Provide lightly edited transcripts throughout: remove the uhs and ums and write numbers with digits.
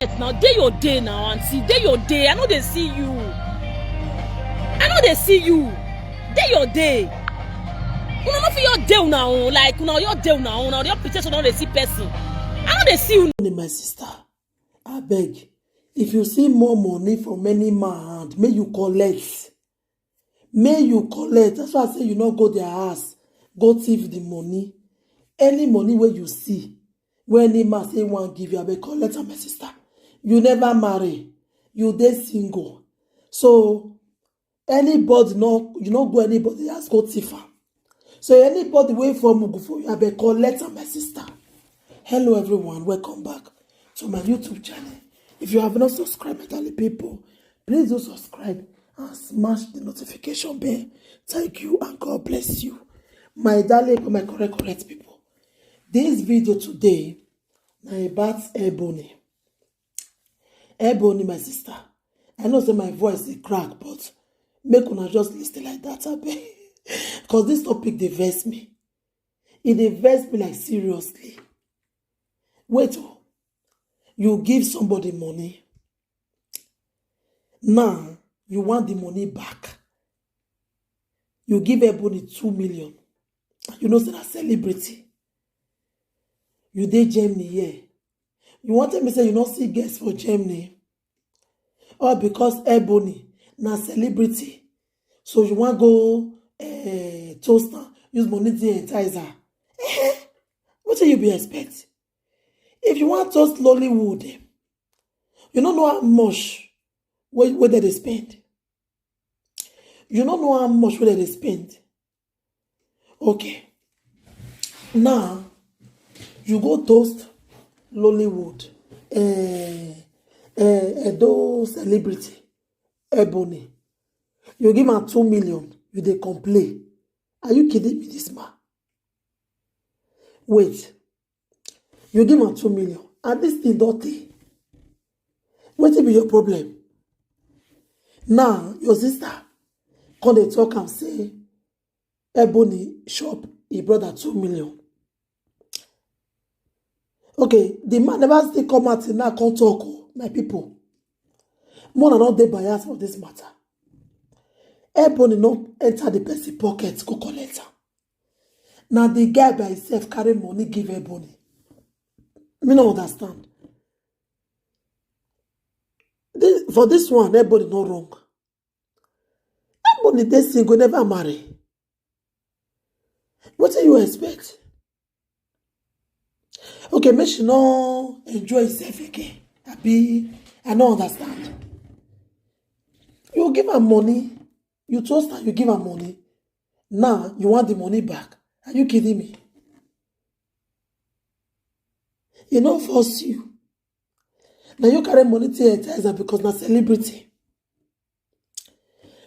Now, day your day now, auntie. Day your day. I know they see you. I know they see you. Day your day. You know, not for your day now. Like, you know, your day now. Now, your protection don't they see person. I know they see you. My sister, I beg. If you see more money from any man, may you collect. May you collect. That's why I say you not go their house. Go thief the money. Any money where you see, when any man say one give you, I beg collect, my sister. You never marry. You dey single. So anybody no, you not go anybody else go thief am. So anybody wait for me go for you, I beg collect, my sister. Hello everyone, welcome back to my YouTube channel. If you have not subscribed, my darling people, please do subscribe and smash the notification bell. Thank you and God bless you. My darling, my correct people. This video today na about Ebony. Ebony, my sister. I know say my voice is crack, but make una just listen like that, abeg. Because this topic dey vex me. It dey vex me like seriously. Wait, you give somebody money. Now, you want the money back. You give Ebony 2 million. You know, say a celebrity. You did Germany, yeah. You wanted me to say you don't see guests for Germany. Or because Ebony, na celebrity. So you want go toaster, use money to entice her. What do you be expect? If you want toast Lollywood, you don't know how much where they spend. You don't know how much where they spend. Okay. Now, you go toast Lollywood. Those celebrity, Ebony. You give her 2 million, you dey complain. Are you kidding me, this man? Wait. You give her 2 million, and this thing don't take. What will be your problem? Now, your sister come dey talk and say, Ebony shop, he brought her 2 million. Okay, the man never still come out till now, come talk, my people. More than not dey bias for this matter. Ebony no enter the person pocket, go collect her. Now, the guy by himself carry money, give Ebony. Me no understand. For this one, everybody no wrong. Ebony dey single, never marry. What do you expect? Okay, make she no enjoy herself again. I don't understand. You give her money, you toast her, you give her money. Now, you want the money back. Are you kidding me? You don't force you. Now you carry money to entice because na celebrity.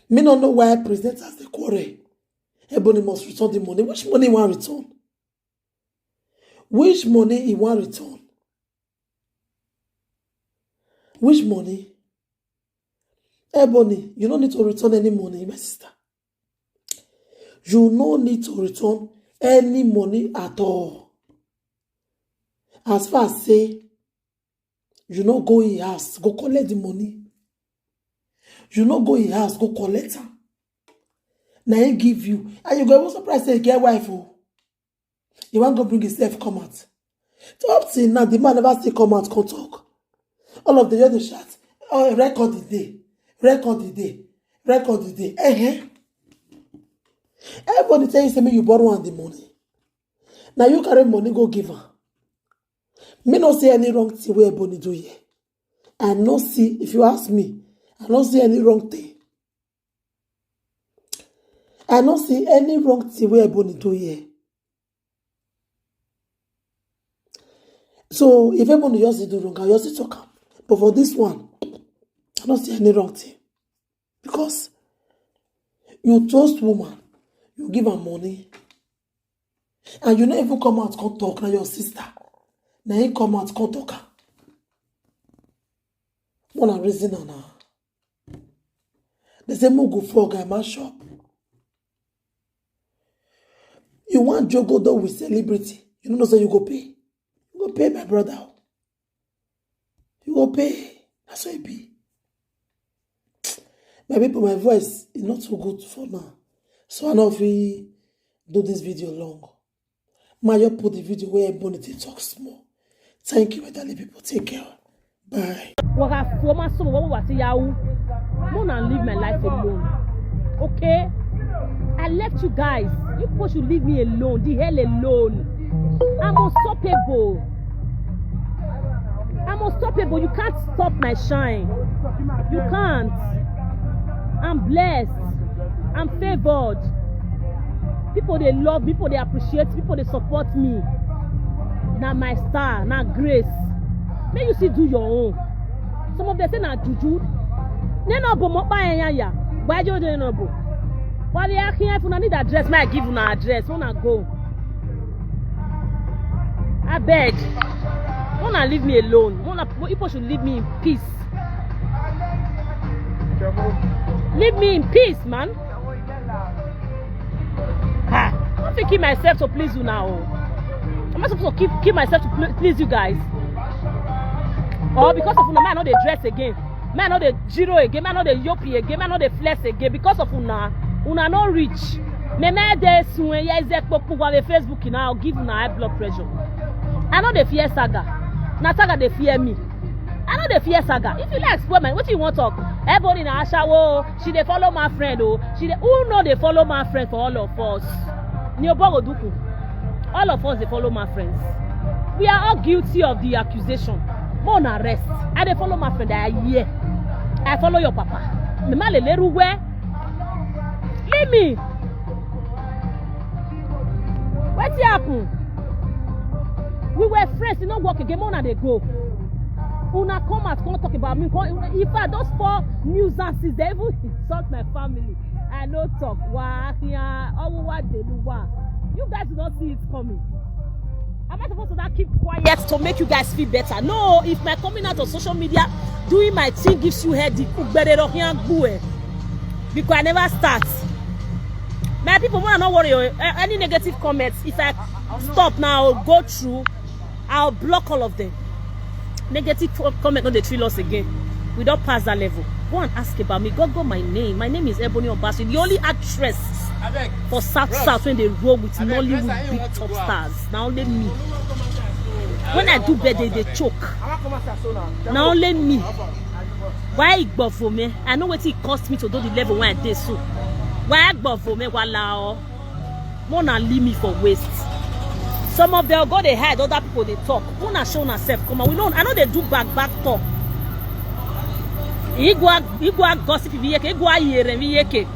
Me don't know why presenters dey quarrel. Ebony must return the money. Which money he want return? Which money he want return? Which money? Ebony, you don't need to return any money, my sister. You no need to return any money at all. As far as say, you no go in house, go collect the money. You no go in house, go collect her. Now he give you. And you go even surprised say get wife. Oh. You want to bring himself come out. So up till now, the man never still come out, come talk. All of the other shots. Oh, record the day. Record the day. Record the day. Everybody tell you, say me you borrow the money. Now you carry money, go give her. Me not see any wrong thing where Ebony do here. I not see, if you ask me, I don't see any wrong thing. I don't see any wrong thing where Ebony do here. So if Ebony just do wrong, I just talk am. But for this one, I don't see any wrong thing. Because you toast woman, you give her money, and you not even come out come talk na your sister. Now he come out come talk. One reason now. They say mo go for guy man shop. You want jogodo with celebrity. You don't know say you go pay. You go pay my brother. You go pay. That's what it be. My people, my voice is not so good for now. So I know if we do this video long. Mayo put the video where Ebony talks small. Thank you, my darling people. Take care. Bye. Mona live my life alone. Okay? I left you guys. You people should leave me alone. The hell alone. I'm unstoppable. I'm unstoppable. You can't stop my shine. You can't. I'm blessed. I'm favored. People they love, people they appreciate, people they support me. Now my star, now grace. May you see do your own. Some of them say na juju. No, but mo pa ya. Why you don't know? Why they are here if you need address? May I give you an address? Wanna go? I beg. Wanna leave me alone? People should leave me in peace. Leave me in peace, man. I'm thinking myself to please you now. Am I supposed to keep myself to please you guys? Or because of una, man, I know they dress again. Man, I know they giro again. Man, I know they yopi again. Man, I know they flex again. Because of una not rich. Me de soon ya is Facebook now. I'll give una high blood pressure. I know they fear Saga. Na Saga they fear me. I know they fear Saga. If you like experiment, what you want to talk? Ebony na Ashawo. She they follow my friend. Oh, who know they follow my friend for all of us. All of us they follow my friends. We are all guilty of the accusation. More arrest. I they follow my friend. I follow your papa. Leave me. What's happen? We were friends. You know work again. More they go. Una come out, come talk about me. In fact, those 4 nuisances, they even insult my family. I know talk. You guys do not see it coming. Am I supposed to keep quiet to make you guys feel better? No, if my coming out on social media, doing my thing gives you headache, because I never start. My people want to not worry. Any negative comments, if I stop now, go through, I'll block all of them. Negative comment, no, they thrill us again. We don't pass that level. Go and ask about me. Go my name. My name is Ebony Obasi, the only actress for South when they roll with Nollywood big top stars. Now only me. When I do better, they choke. Now only me. Why it go for me? I know what it cost me to do the level when I did so. Why it go for me? Walao. Mona leave me for waste. Some of them go they hide, other people they talk. Una show herself. Come on, we know. I know they do back talk. Igwa gossip viyeke, igwa yere viyeke.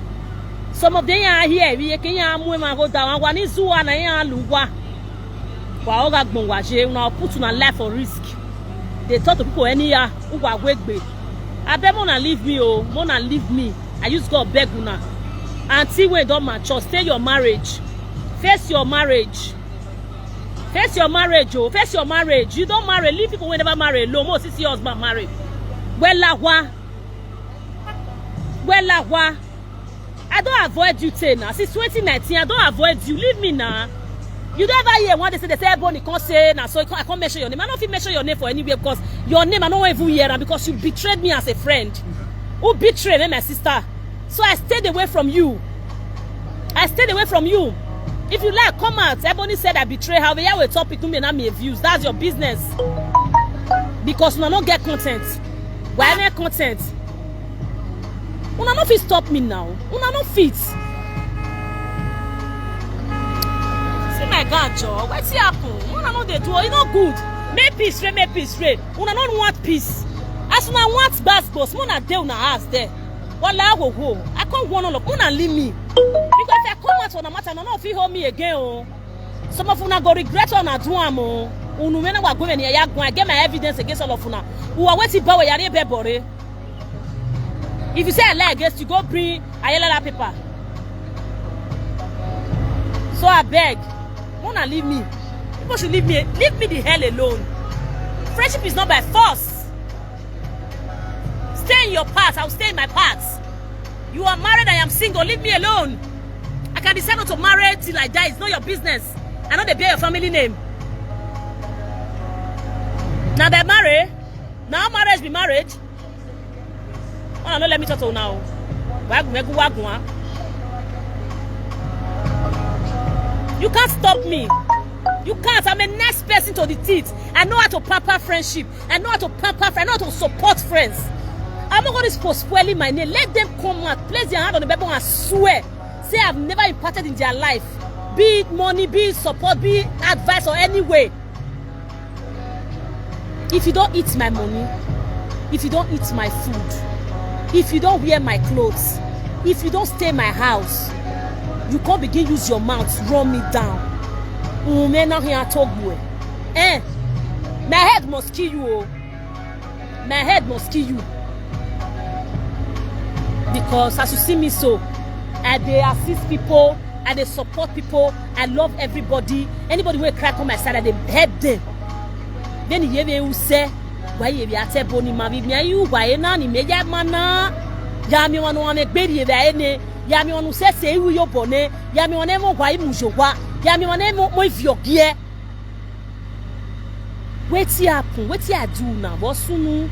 Some of them are here viyeke ya mwe go down. Wani zuwa na ya luwa. Wa oga gbonwa je una put una life on risk. They talk to people anyhow. Uwa wegbe. Abe mona leave me oh, mona leave me. I use God beg una. Until we don't mature, stay your marriage. Face your marriage. Face your marriage, oh. Face your marriage. You don't marry. Leave people who never marry alone. Most see your husband marry. Well, I don't avoid you, now. Since 2019, I don't avoid you. Leave me now. You never hear when they say Ebony can't say now, so I can't mention your name. I don't feel mention your name for anywhere because your name I don't even hear because you betrayed me as a friend. Who betrayed me, my sister? So I stayed away from you. If you like, come out. Ebony said I betray her. Yeah, we topic to me and me views. That's your business. Because you don't get content. Why not content? Una no fit stop me now. Una no fit. See my God, Joe. What's happen? Una no dey do. It's not good. Make peace, straight. Una no want peace. As una want basketball, una dey una house there. Wala go. I can't want all of una leave me. Because if I come out for the matter, no fit hold me again. Oh. Some of una go regret on a do am. Oh. Unu when I go in here, I get my evidence against all of una. Who are waiting power yari bebore. If you say I lie against you, go bring Ayala paper. So I beg, wanna leave me. People should leave me the hell alone. Friendship is not by force. Stay in your path, I'll stay in my path. You are married, I am single, leave me alone. I can decide not to marry till I die, it's not your business. I know they bear your family name. Now they marry, Now marriage be marriage. Oh, no, let me talk to you now. You can't stop me. You can't. I'm a nice person to the teeth. I know how to pamper friendship. I know how to pamper friends. I know how to support friends. I'm not going to spoiling my name. Let them come out, place their hand on the Bible and swear. Say I've never imparted in their life. Be it money, be it support, be it advice or any way. If you don't eat my money, if you don't eat my food, if you don't wear my clothes, if you don't stay in my house, you can't begin use your mouth to run me down. My head must kill you. Oh. My head must kill you. Because as you see me so, I dey assist people, I dey support people, I love everybody. Anybody who crack on my side, I dey help them. Then you hear who say, why you be at Ebony, Mavi, you, why na ni meja mana? Yami wanu wane bedi ene, yami wanu say who you bone, yami wane mo why mujowa, yami wane mo ifyogie. Wait happen, wait I do now, what sunu?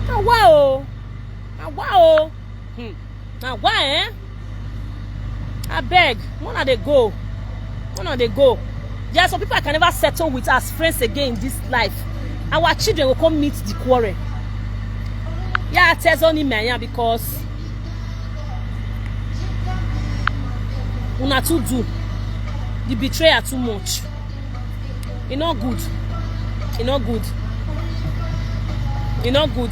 Wow, wow, now why, I beg, when are they go? When are they go? There are some people I can never settle with as friends again in this life. Our children will come meet the quarrel. Yeah, it tells only me because una too do. The betrayal too much. It's not good. It's not good. It's not good.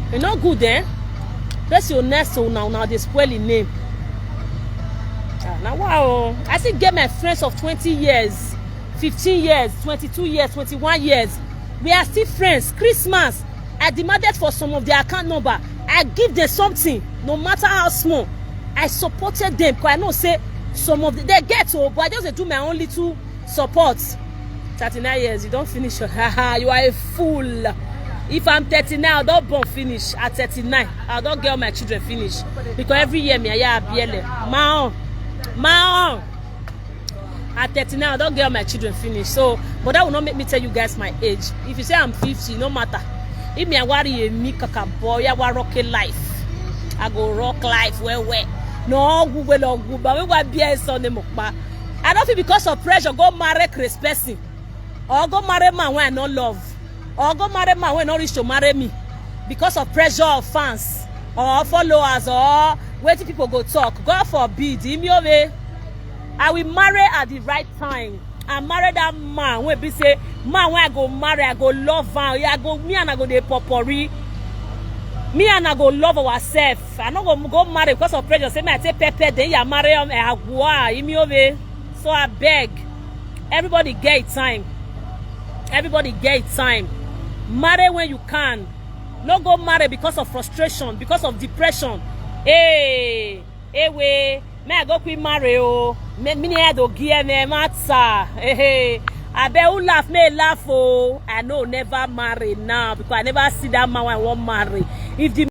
It's not good, eh? That's your next so now they spoil the name. Now wow. I still get my friends of 20 years, 15 years, 22 years, 21 years. We are still friends. Christmas, I demanded for some of their account number. I give them something, no matter how small. I supported them because I know say some of they get to, but I just do my own little support. 39 years, you don't finish. You are a fool. If I'm 39, I don't born finish. At 39, I don't get all my children finish. Because every year, me I biele. Ma. At 39, I don't get all my children finish. So, but that will not make me tell you guys my age. If you say I'm 50, no matter. If me I worry me kaka boy, I will rock a life. I go rock life well. No, Google or Google, but we will be a son of Mokba. I don't feel because of pressure go marry Chris person. Or go marry man when I don't love. Or go marry man when not reach to marry me because of pressure of fans or followers or waiting people go talk. God forbid. I will marry at the right time. I marry that man when be say man when I go marry I go love him. I go me and I go dey popori. Me and I go love ourselves. I not go marry because of pressure. Say me I take pepper then you marry him. So I beg everybody get time. Everybody get time. Marry when you can. No go marry because of frustration, because of depression. Hey, way. May I go quick marry oh. Me need to give me matter. Hey. I bet who laugh may laugh oh. I know never marry now because I never see that man when I won't marry. If the